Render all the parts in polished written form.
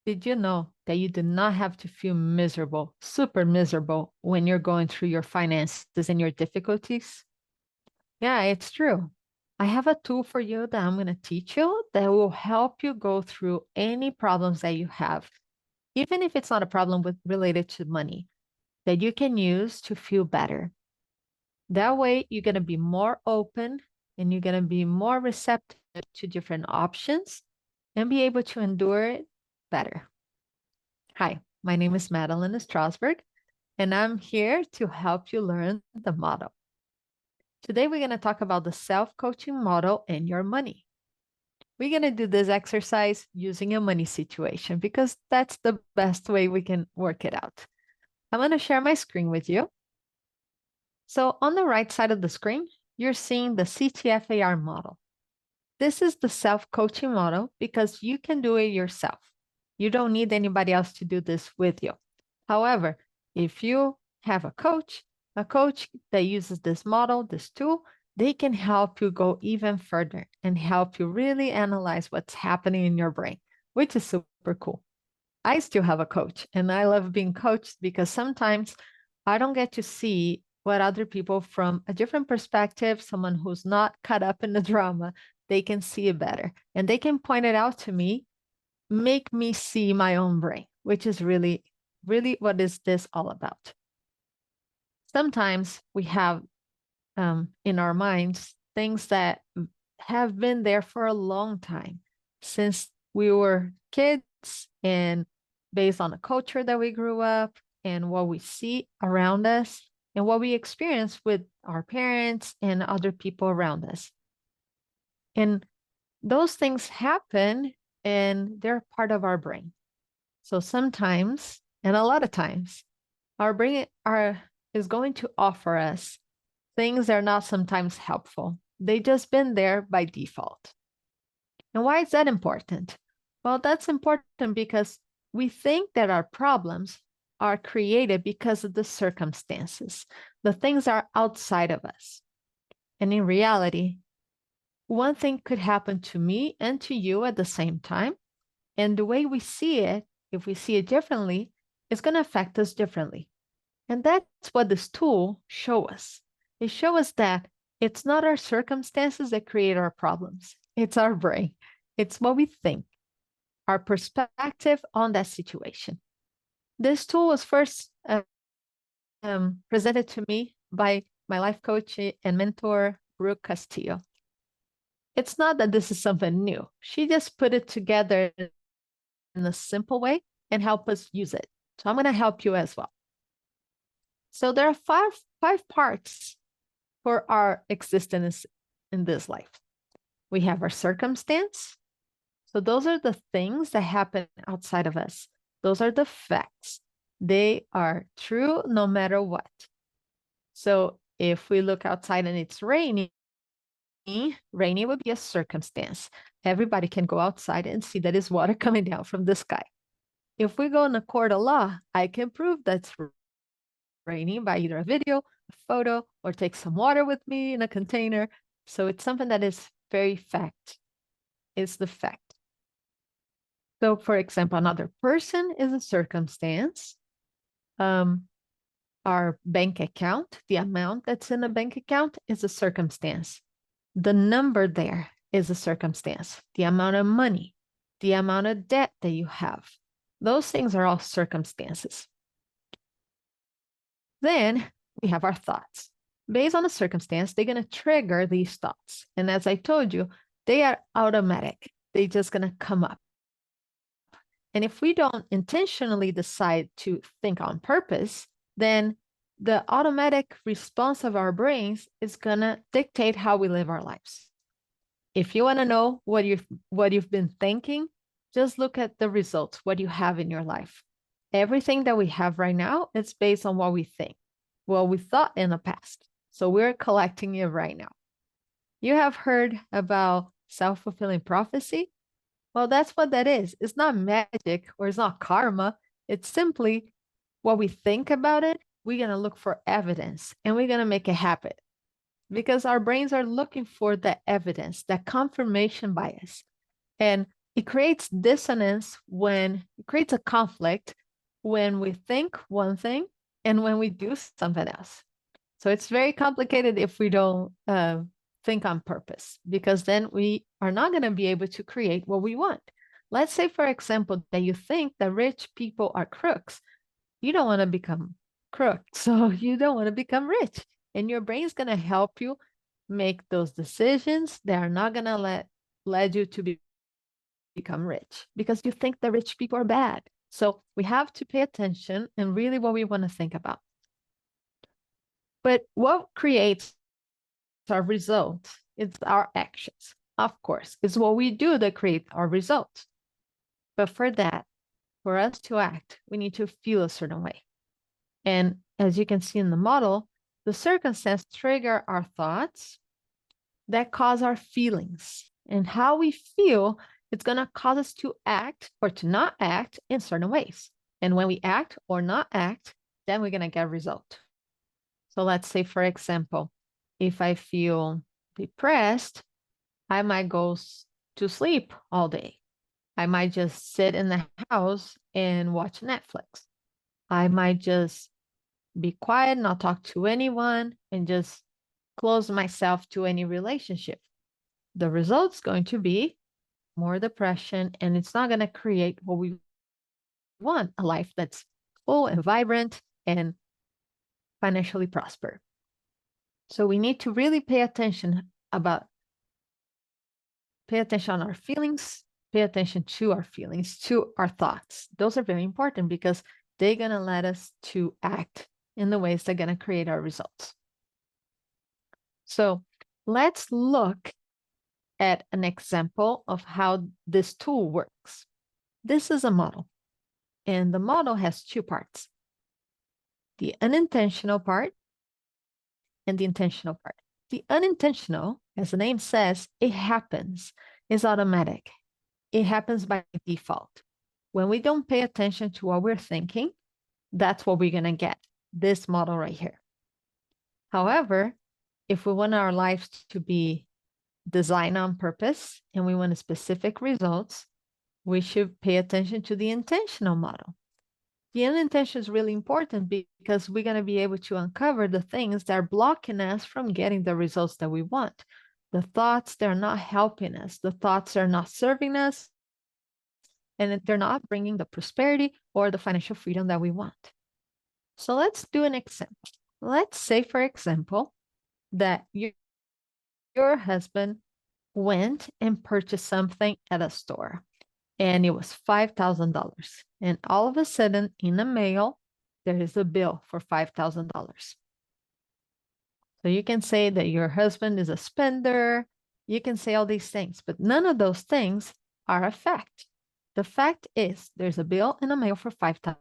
Did you know that you do not have to feel miserable, super miserable, when you're going through your finances and your difficulties? Yeah, it's true. I have a tool for you that I'm going to teach you that will help you go through any problems that you have, even if it's not a problem related to money, that you can use to feel better. That way, you're going to be more open and you're going to be more receptive to different options and be able to endure it better. Hi, my name is Madeline Strasberg, and I'm here to help you learn the model. Today, we're going to talk about the self-coaching model and your money. We're going to do this exercise using a money situation because that's the best way we can work it out. I'm going to share my screen with you. So on the right side of the screen, you're seeing the CTFAR model. This is the self-coaching model because you can do it yourself. You don't need anybody else to do this with you. However, if you have a coach that uses this model, this tool, they can help you go even further and help you really analyze what's happening in your brain, which is super cool. I still have a coach and I love being coached because sometimes I don't get to see what other people from a different perspective, someone who's not caught up in the drama, they can see it better and they can point it out to me, make me see my own brain, which is really, really what is this all about. Sometimes we have in our minds things that have been there for a long time since we were kids and based on the culture that we grew up and what we see around us and what we experience with our parents and other people around us. And those things happen and they're part of our brain. So sometimes, and a lot of times, our brain is going to offer us things that are not sometimes helpful. They just been there by default. And why is that important? Well, that's important because we think that our problems are created because of the circumstances. The things are outside of us. And in reality, one thing could happen to me and to you at the same time. And the way we see it, if we see it differently, is going to affect us differently. And that's what this tool shows us. It shows us that it's not our circumstances that create our problems. It's our brain. It's what we think, our perspective on that situation. This tool was first presented to me by my life coach and mentor, Brooke Castillo. It's not that this is something new. She just put it together in a simple way and help us use it. So I'm going to help you as well. So there are five parts for our existence in this life. We have our circumstance. So those are the things that happen outside of us. Those are the facts. They are true no matter what. So if we look outside and it's raining would be a circumstance. Everybody can go outside and see that it's water coming down from the sky. If we go in a court of law, I can prove that's raining by either a video, a photo, or take some water with me in a container. So it's something that is very fact. It's the fact. So for example, another person is a circumstance. Our bank account, the amount that's in a bank account is a circumstance. The number there is a circumstance. The amount of money, the amount of debt that you have. Those things are all circumstances. Then we have our thoughts. Based on a circumstance, they're going to trigger these thoughts. And as I told you, they are automatic. They're just going to come up. And if we don't intentionally decide to think on purpose, then the automatic response of our brains is going to dictate how we live our lives. If you want to know what you've been thinking, just look at the results, what you have in your life. Everything that we have right now is based on what we think, what we thought in the past. So we're collecting it right now. You have heard about self-fulfilling prophecy? Well, that's what that is. It's not magic or it's not karma. It's simply what we think about it. We're going to look for evidence and we're going to make it happen because our brains are looking for the evidence, that confirmation bias. And it creates dissonance when it creates a conflict when we think one thing and when we do something else. So it's very complicated if we don't think on purpose, because then we are not going to be able to create what we want. Let's say, for example, that you think that rich people are crooks. You don't want to become crook, so you don't want to become rich. And your brain is going to help you make those decisions that are not going to lead you to become rich, because you think the rich people are bad. So we have to pay attention and really what we want to think about. But what creates our result is our actions. Of course, it's what we do that create our results. But for that, for us to act, we need to feel a certain way. And as you can see in the model, the circumstance trigger our thoughts that cause our feelings. And how we feel, it's going to cause us to act or to not act in certain ways. And when we act or not act, then we're going to get a result. So let's say, for example, if I feel depressed, I might go to sleep all day. I might just sit in the house and watch Netflix. I might just be quiet, not talk to anyone, and just close myself to any relationship. The result's going to be more depression, and it's not going to create what we want, a life that's full and vibrant and financially prosper. So we need to really pay attention on our feelings, pay attention to our feelings, to our thoughts. Those are very important because they're going to let us to act in the ways that are going to create our results. So let's look at an example of how this tool works. This is a model, and the model has two parts: the unintentional part and the intentional part. The unintentional, as the name says, it happens, it's automatic. It happens by default. When we don't pay attention to what we're thinking, that's what we're going to get, this model right here. However, if we want our lives to be designed on purpose and we want specific results, we should pay attention to the intentional model. The unintentional is really important because we're going to be able to uncover the things that are blocking us from getting the results that we want. The thoughts, they're not helping us. The thoughts are not serving us, and they're not bringing the prosperity or the financial freedom that we want. So let's do an example. Let's say, for example, that your husband went and purchased something at a store, and it was $5,000. And all of a sudden, in the mail, there is a bill for $5,000. So you can say that your husband is a spender. You can say all these things, but none of those things are a fact. The fact is there's a bill in the mail for $5,000.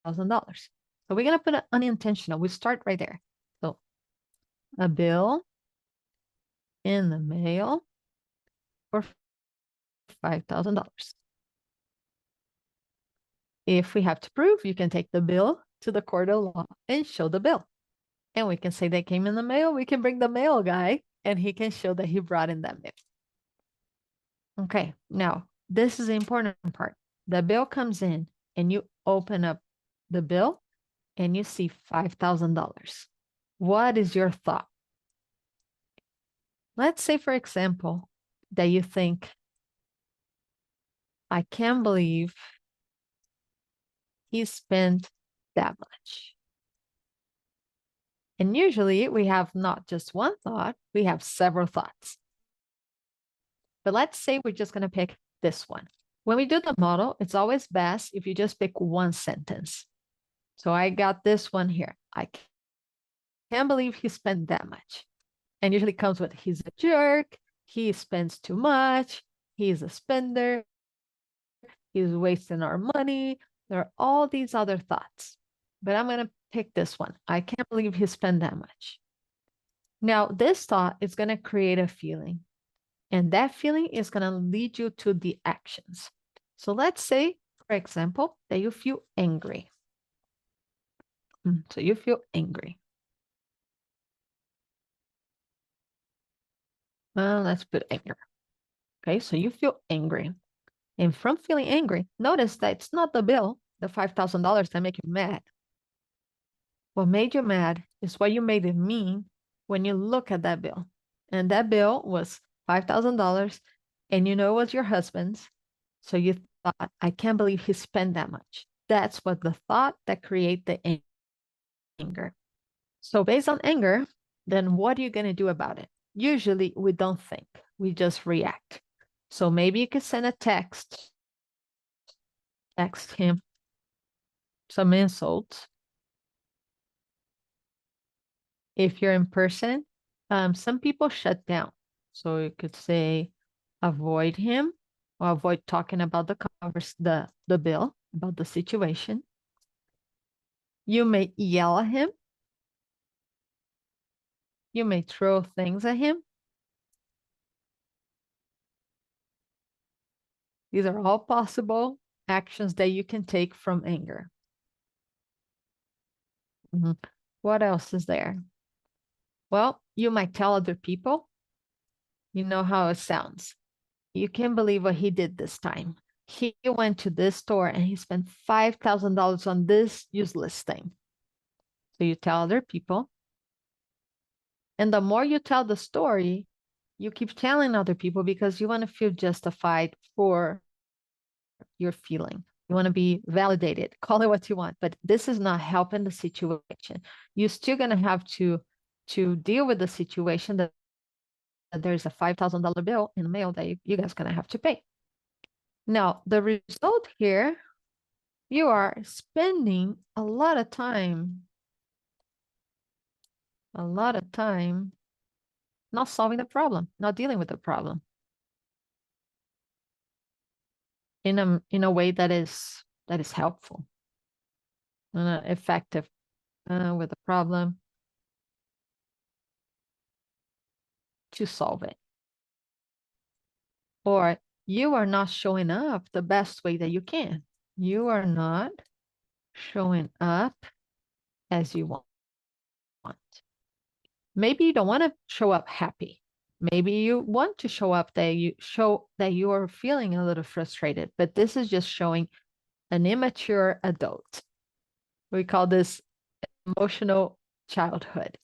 So we're going to put an unintentional. We start right there. So a bill in the mail for $5,000. If we have to prove, you can take the bill to the court of law and show the bill. And we can say they came in the mail. We can bring the mail guy and he can show that he brought in that mail. Okay, now this is the important part. The bill comes in and you open up the bill and you see $5,000. What is your thought? Let's say, for example, that you think, I can't believe he spent that much. And usually we have not just one thought, we have several thoughts. But let's say we're just going to pick this one. When we do the model, it's always best if you just pick one sentence. So I got this one here. I can't believe he spent that much. And usually comes with, he's a jerk, he spends too much, he's a spender, he's wasting our money. There are all these other thoughts. But I'm going to pick this one. I can't believe he spent that much. Now, this thought is going to create a feeling. And that feeling is going to lead you to the actions. So let's say, for example, that you feel angry. So you feel angry. Well, let's put anger. Okay, so you feel angry. And from feeling angry, notice that it's not the bill, the $5,000 that make you mad. What made you mad is what you made it mean when you look at that bill. And that bill was $5,000 and you know it was your husband's. So you thought, I can't believe he spent that much. That's what the thought that create the anger. So based on anger, then what are you going to do about it? Usually we don't think, we just react. So maybe you could send a text him some insults. If you're in person, some people shut down. So you could say, avoid him or avoid talking about the bill, about the situation. You may yell at him. You may throw things at him. These are all possible actions that you can take from anger. What else is there? Well, you might tell other people. You know how it sounds. You can't believe what he did this time. He went to this store and he spent $5,000 on this useless thing. So you tell other people. And the more you tell the story, you keep telling other people because you want to feel justified for your feeling. You want to be validated, call it what you want, but this is not helping the situation. You're still going to have to deal with the situation that there's a $5,000 bill in the mail that you guys going to have to pay. Now, the result here, you are spending a lot of time not solving the problem, not dealing with the problem in a way that is helpful and effective with the problem to solve it. Or you are not showing up the best way that you can. You are not showing up as you want. Maybe you don't want to show up happy. Maybe you want to show up that you are feeling a little frustrated, but this is just showing an immature adult. We call this emotional childhood.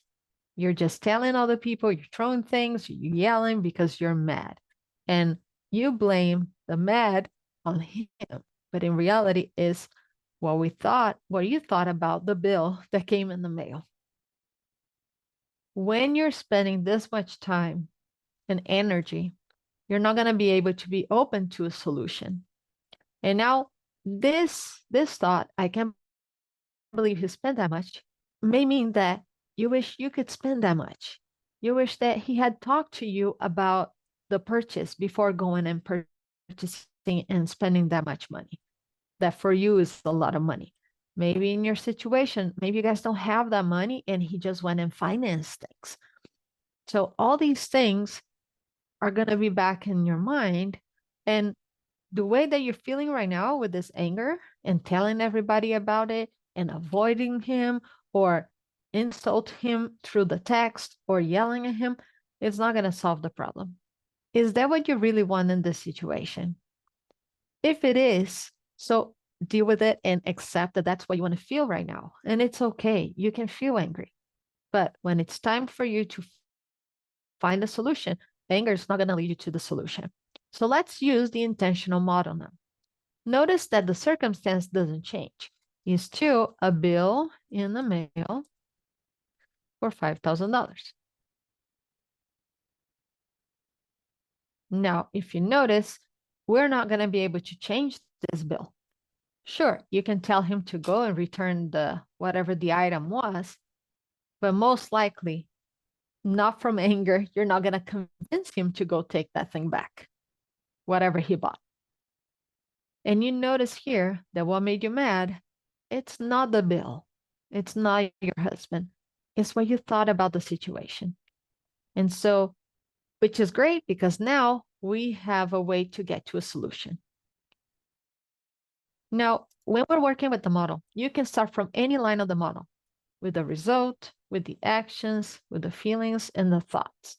You're just telling other people, you're throwing things, you're yelling because you're mad. And you blame the mad on him. But in reality is what you thought about the bill that came in the mail. When you're spending this much time and energy, you're not going to be able to be open to a solution. And now this thought, I can't believe he spent that much, may mean that you wish you could spend that much. You wish that he had talked to you about the purchase before going and purchasing and spending that much money. That for you is a lot of money. Maybe in your situation, maybe you guys don't have that money and he just went and financed things. So all these things are going to be back in your mind. And the way that you're feeling right now with this anger and telling everybody about it and avoiding him or insult him through the text or yelling at him, it's not going to solve the problem. Is that what you really want in this situation? If it is, so deal with it and accept that that's what you want to feel right now. And it's okay. You can feel angry. But when it's time for you to find a solution, anger is not going to lead you to the solution. So let's use the intentional model now. Notice that the circumstance doesn't change. It's still a bill in the mail for $5,000. Now, if you notice, we're not going to be able to change this bill. Sure, you can tell him to go and return whatever the item was, but most likely, not from anger, you're not going to convince him to go take that thing back, whatever he bought. And you notice here that what made you mad, it's not the bill. It's not your husband. It's what you thought about the situation. And so, which is great because now we have a way to get to a solution. Now, when we're working with the model, you can start from any line of the model with the result, with the actions, with the feelings, and the thoughts.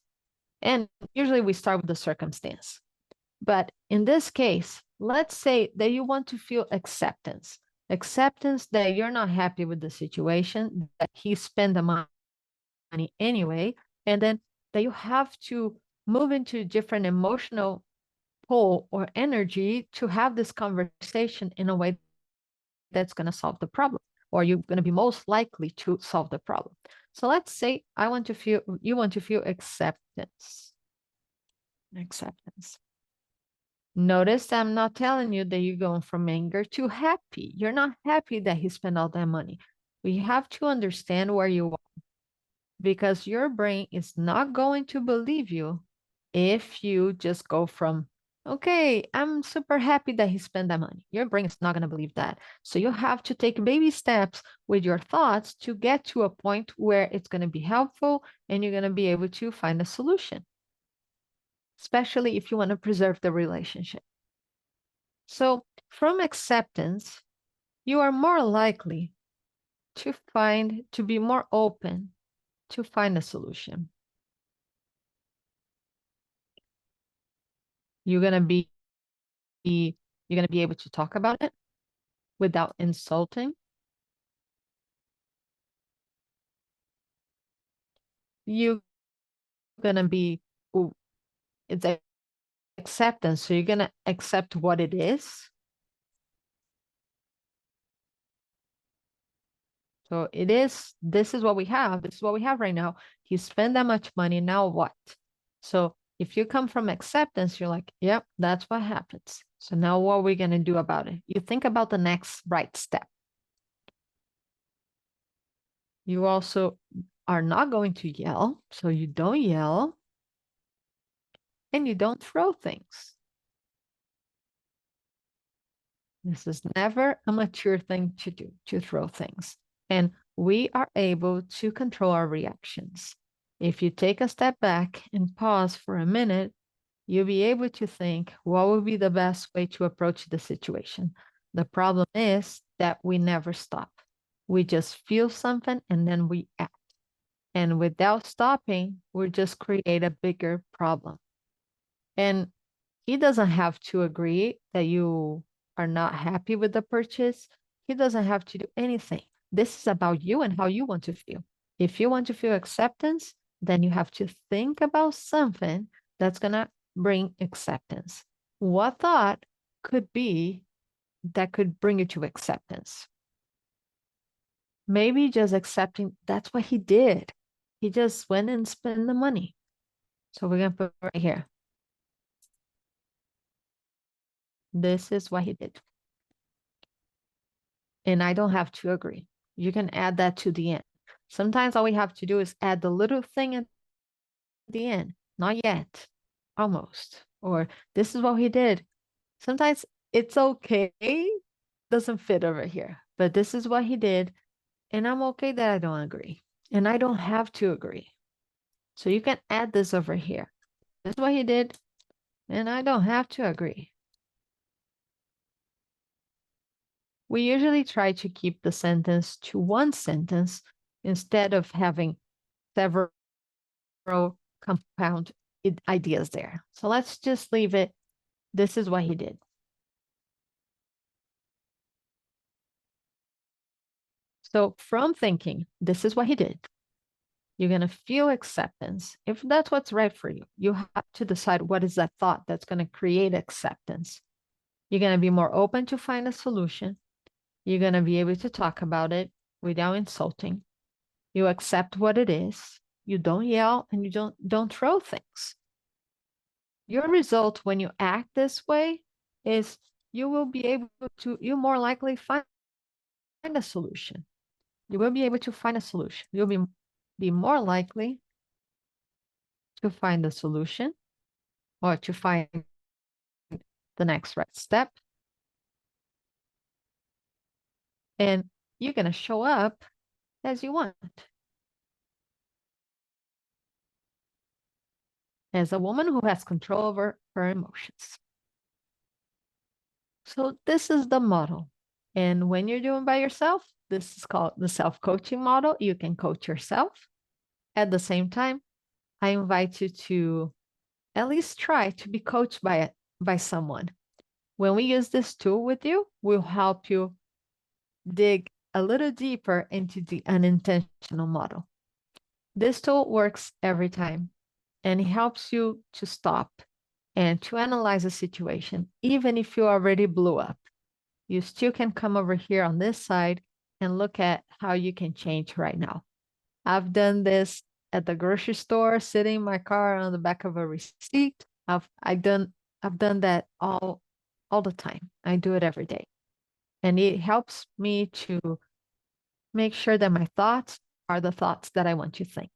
And usually we start with the circumstance. But in this case, let's say that you want to feel acceptance, acceptance that you're not happy with the situation, that he spent the money anyway, and then that you have to move into a different emotional pole or energy to have this conversation in a way that's going to solve the problem, or you're going to be most likely to solve the problem. So let's say you want to feel acceptance. Acceptance. Notice I'm not telling you that you're going from anger to happy. You're not happy that he spent all that money. We have to understand where you are, because your brain is not going to believe you if you just go from, okay, I'm super happy that he spent that money. Your brain is not going to believe that. So you have to take baby steps with your thoughts to get to a point where it's going to be helpful and you're going to be able to find a solution, especially if you want to preserve the relationship. So from acceptance, you are more likely to be more open to find a solution. You're going to be able to talk about it without insulting. You're going to be, it's acceptance. So you're going to accept what it is. So this is what we have. This is what we have right now. He spent that much money. Now what? So if you come from acceptance, you're like, yep, that's what happens. So now what are we going to do about it? You think about the next right step. You also are not going to yell. So you don't yell and you don't throw things. This is never a mature thing to do, to throw things. And we are able to control our reactions. If you take a step back and pause for a minute, you'll be able to think, what would be the best way to approach the situation? The problem is that we never stop. We just feel something and then we act. And without stopping, we just create a bigger problem. And he doesn't have to agree that you are not happy with the purchase. He doesn't have to do anything. This is about you and how you want to feel. If you want to feel acceptance, then you have to think about something that's going to bring acceptance. What thought could be that could bring you to acceptance? Maybe just accepting that's what he did. He just went and spent the money. So we're going to put right here. This is what he did. And I don't have to agree. You can add that to the end. Sometimes all we have to do is add the little thing at the end. Not yet, almost. Or this is what he did. Sometimes it's okay. Doesn't fit over here. But this is what he did. And I'm okay that I don't agree. And I don't have to agree. So you can add this over here. This is what he did. And I don't have to agree. We usually try to keep the sentence to one sentence instead of having several compound ideas there. So let's just leave it. This is what he did. So from thinking, this is what he did, you're going to feel acceptance. If that's what's right for you, you have to decide what is that thought that's going to create acceptance. You're going to be more open to find a solution. You're going to be able to talk about it without insulting. You accept what it is. You don't yell and you don't throw things. Your result when you act this way is you will be able to, you more likely find a solution. You will be able to find a solution. You'll be more likely to find a solution or to find the next right step. And you're going to show up as you want. As a woman who has control over her emotions. So this is the model. And when you're doing by yourself, this is called the self-coaching model. You can coach yourself. At the same time, I invite you to at least try to be coached by someone. When we use this tool with you, we'll help you dig a little deeper into the unintentional model. This tool works every time, and it helps you to stop and to analyze a situation, even if you already blew up. You still can come over here on this side and look at how you can change right now. I've done this at the grocery store, sitting in my car on the back of a receipt. I've done that all the time. I do it every day. And it helps me to make sure that my thoughts are the thoughts that I want to think.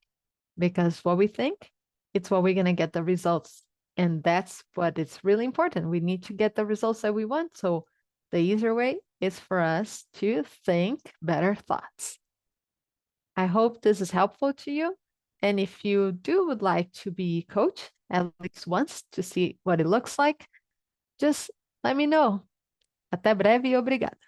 Because what we think, it's what we're going to get the results. And that's what it's really important. We need to get the results that we want. So the easier way is for us to think better thoughts. I hope this is helpful to you. And if you would like to be coached at least once to see what it looks like, just let me know. Até breve e obrigada.